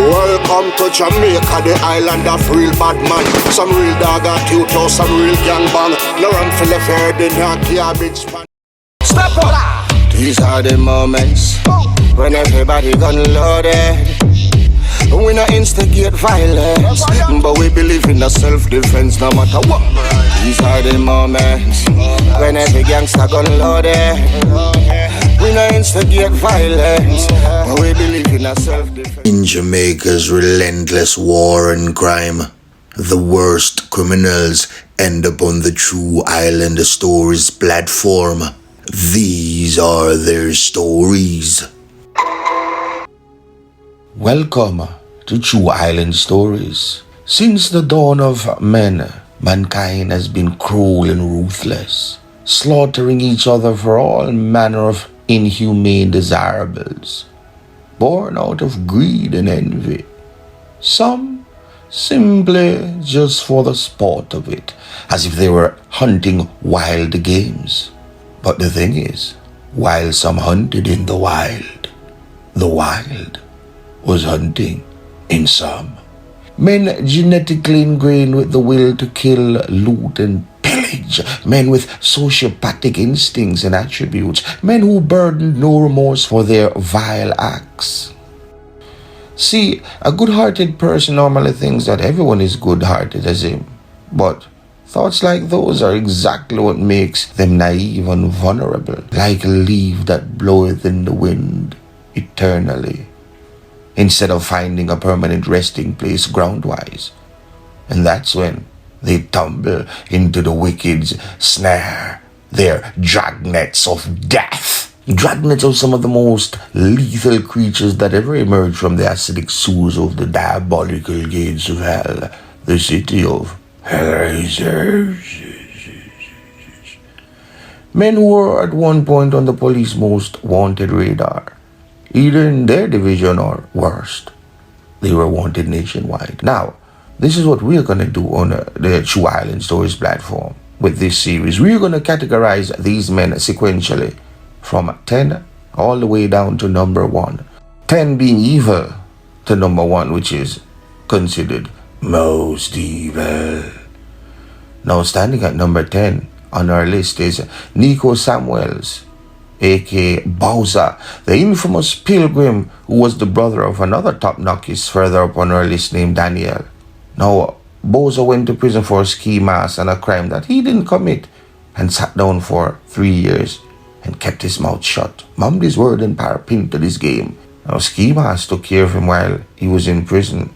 Welcome to Jamaica, the island of real bad man. Some real dog at some real gang bang. No run for the fair, they not garbage pan. Step up! These are the moments when everybody gun loaded. We not instigate violence, but we believe in the self-defense no matter what. These are the moments when every gangster gun loaded. We not instigate violence, but we believe in a self-defense. In Jamaica's relentless war and crime, the worst criminals end up on the True Island Stories platform. These are their stories. Welcome to True Island Stories. Since the dawn of men, mankind has been cruel and ruthless, slaughtering each other for all manner of inhumane desirables, born out of greed and envy. Some simply just for the sport of it, as if they were hunting wild games. But the thing is, while some hunted in the wild was hunting in some. Men genetically ingrained with the will to kill, loot, and pillage. Men with sociopathic instincts and attributes. Men who burdened no remorse for their vile acts. See, a good-hearted person normally thinks that everyone is good-hearted as him. But thoughts like those are exactly what makes them naive and vulnerable, like a leaf that bloweth in the wind eternally, instead of finding a permanent resting place ground-wise. And that's when they tumble into the wicked's snare, their dragnets of death. Dragnets are some of the most lethal creatures that ever emerged from the acidic sewers of the diabolical gates of hell, the city of Hellraisers. Men who were at one point on the police's most wanted radar, either in their division or worst, they were wanted nationwide. Now, this is what we're going to do on the True Island Stories platform with this series. We're going to categorize these men sequentially from 10 all the way down to number 1. 10 being evil to number 1, which is considered most evil. Now, standing at number 10 on our list is Nico Samuels, aka Bowser, the infamous pilgrim who was the brother of another top knockist further up on our list named Daniel. Now, Bowser went to prison for a ski mask and a crime that he didn't commit and sat down for 3 years and kept his mouth shut. Mummed his word and parapinted his game. Now, ski mask took care of him while he was in prison.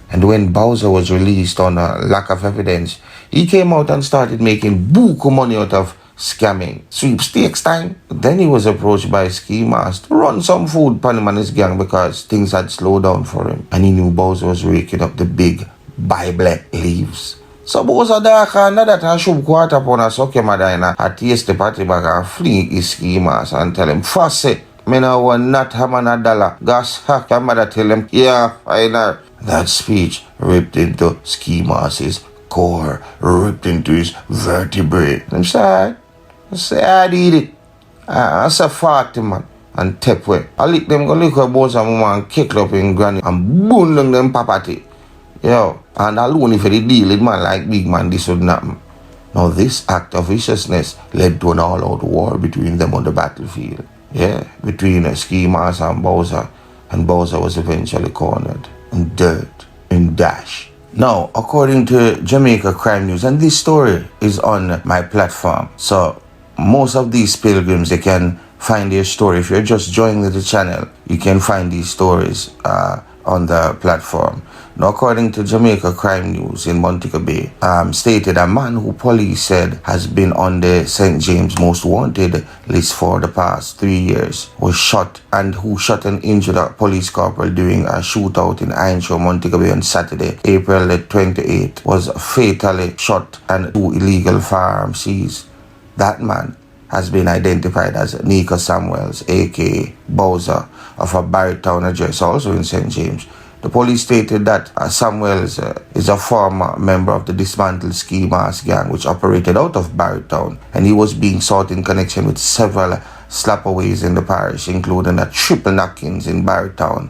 And when Bowser was released on a lack of evidence, he came out and started making buku money out of scamming. Sweepstakes time. Then he was approached by Ski Mask to run some food upon him and his gang because things had slowed down for him. And he knew Bowser was raking up the big Bible leaves. So Bowser dark and that and shoot quarter upon a suck him a taste the party bag and flee his Ski Mask and tell him, "Fast it, me now want not have a dollar. Gas hack your mother tell him, yeah, I know." That speech ripped into Ski Mask's core, ripped into his vertebrae. I'm sorry. I say I did it. I say 40 man. And tap way. I lick them go look at Bowser mama and kick up in granny and boom down them papati. Yo, and alone if they deal with man like big man, this would not. Now this act of viciousness led to an all-out war between them on the battlefield. Yeah, between Ski Mask and Bowser was eventually cornered and dirt and dash. Now, according to Jamaica Crime News, and this story is on my platform, so most of these pilgrims, they can find their story. If you're just joining the channel, you can find these stories on the platform. Now, according to Jamaica Crime News in Montego Bay, stated a man who police said has been on the St. James Most Wanted list for the past 3 years was shot and who shot and injured a police corporal during a shootout in Ironshore, Montego Bay on Saturday, April 28th, was fatally shot and 2 illegal firearms seized. That man has been identified as Nico Samuels, aka Bowser, of a Barrytown address, also in St. James. The police stated that Samuels is a former member of the dismantled Ski Mask gang which operated out of Barrytown, and he was being sought in connection with several slapaways in the parish, including a triple knockings in Barrytown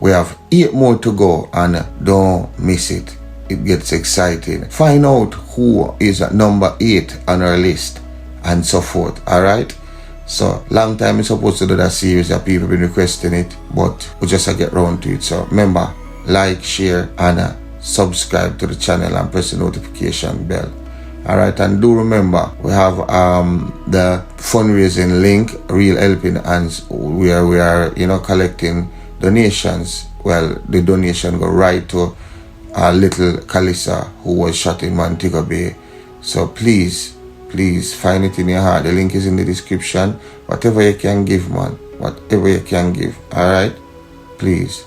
We have 8 more to go, and don't miss it. It gets exciting. Find out who is at number 8 on our list and so forth. Alright? So long time we're supposed to do that series that people been requesting it, but we just get round to it. So remember, like, share, and subscribe to the channel and press the notification bell. Alright, and do remember we have the fundraising link, Real Helping Hands, where we are collecting donations. Well, the donation go right to little Calissa who was shot in Montego Bay. So please find it in your heart. The link is in the description. Whatever you can give, man, whatever you can give. Alright, please,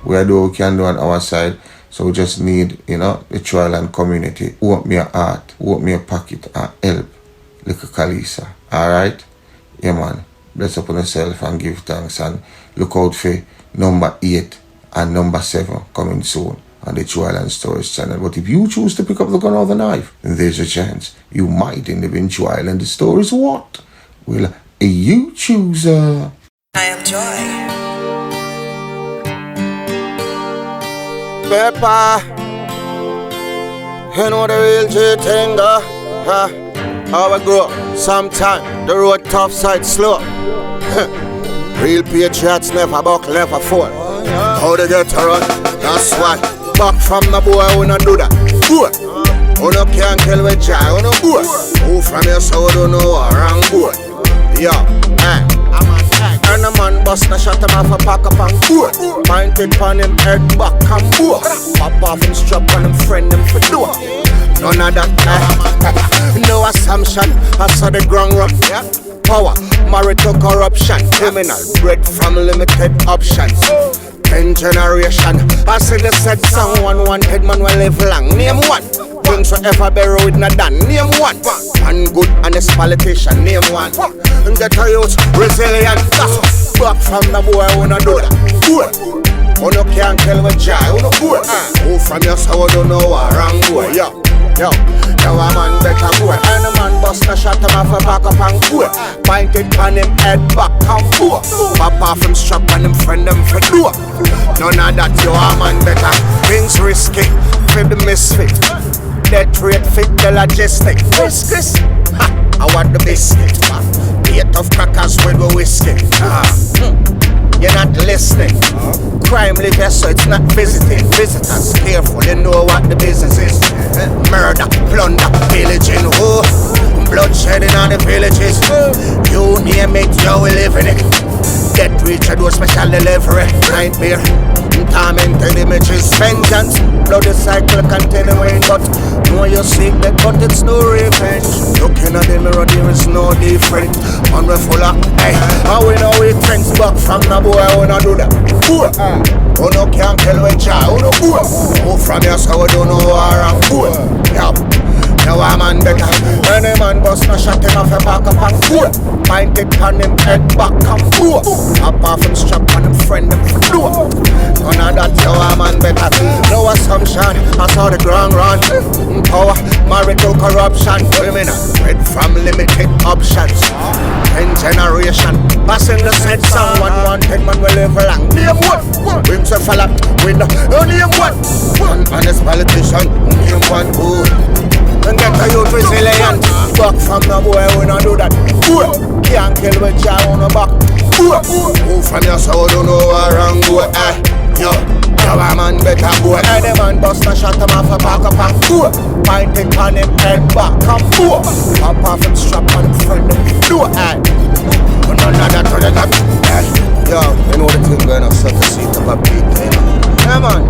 we are doing what we can do on our side. So we just need, the trial and community. Open your heart, open your pocket, and help little Calissa. Alright? Yeah, man. Bless upon yourself and give thanks. And look out for number 8 and number 7 coming soon on the Trial and Stories channel. But if you choose to pick up the gun or the knife, then there's a chance you might end up in Trial and the Stories. What will you choose? I am Joy. Pepper, you know the real G thing, huh? How we grow, sometime the road tough, side slow. Real patriots never buckle, never fall. How they get to run, that's why. Back from the boy, we not do that. Boy, who no can't kill with joy, who no boy. Who from your soul don't know what wrong boy. Yo, and a man bust a shot him off a pack up and board. Pointed on him head back and board. Pop off him strap on him friend him for door. None of that, no assumption. I saw the ground rock, power, married to corruption. Criminal, bred from limited options. 10 generation, I see the said someone wanted man will live long. Name one. Things forever bury with no done. Name one. One good honest politician. Name one. And get a youth resilient. Back from the boy who no do that. Boy, who no can't tell with joy. Who no boy. Who from your soul don't know what wrong boy. Yo, now a man better boy. And a man bust a shot him off a back up and boy. Pointed on him head back and boy. Pop off him strap on him friend him for door. None of that, yo, a man better. Things risky, for the misfit. Death rate fit the logistic. Whiskers, I want the biscuit. 8 of crackers with the whiskey. You're not listening. Crime live here, so it's not visiting. Visitors, careful, you know what the business is. Murder, plunder, pillaging, bloodshed in all the villages. You name it, yo, we live in it. Get rich, I do special delivery. Nightmare, tormented images. Vengeance, bloody cycle continuing. But know you seek that, but it's no revenge. Looking at the mirror, there is no different. Man, we full of, how we know we trends back from the boy, who no do that. Who no can't tell which I, who no boy. Who from your soul don't know what wrong boy. Now a man better. Any man bust no shot him off a back up and boy. Pointed on him head back and boy. Pop off him strap on him friend him for door. None of that, now a man better. No assumption, I saw the ground run. Power, marital corruption. Criminal, bred from limited options. 10 generation, passing the said someone wanted man will live long. Name what? Wings a fella, with no name what? One honest politician, name one who. And get a youth resilient. Back from the boy, we don't do that. Can't kill with jaw on the back. Who from your soul don't know what wrong boy. Yo, a man better boy. Any man bust a shot him off a back up and pointing on him head back and pop off him strap on him friend him door. None of that to the top. Yo, you know the thing going on, Sotto seat up a beat, Yeah man.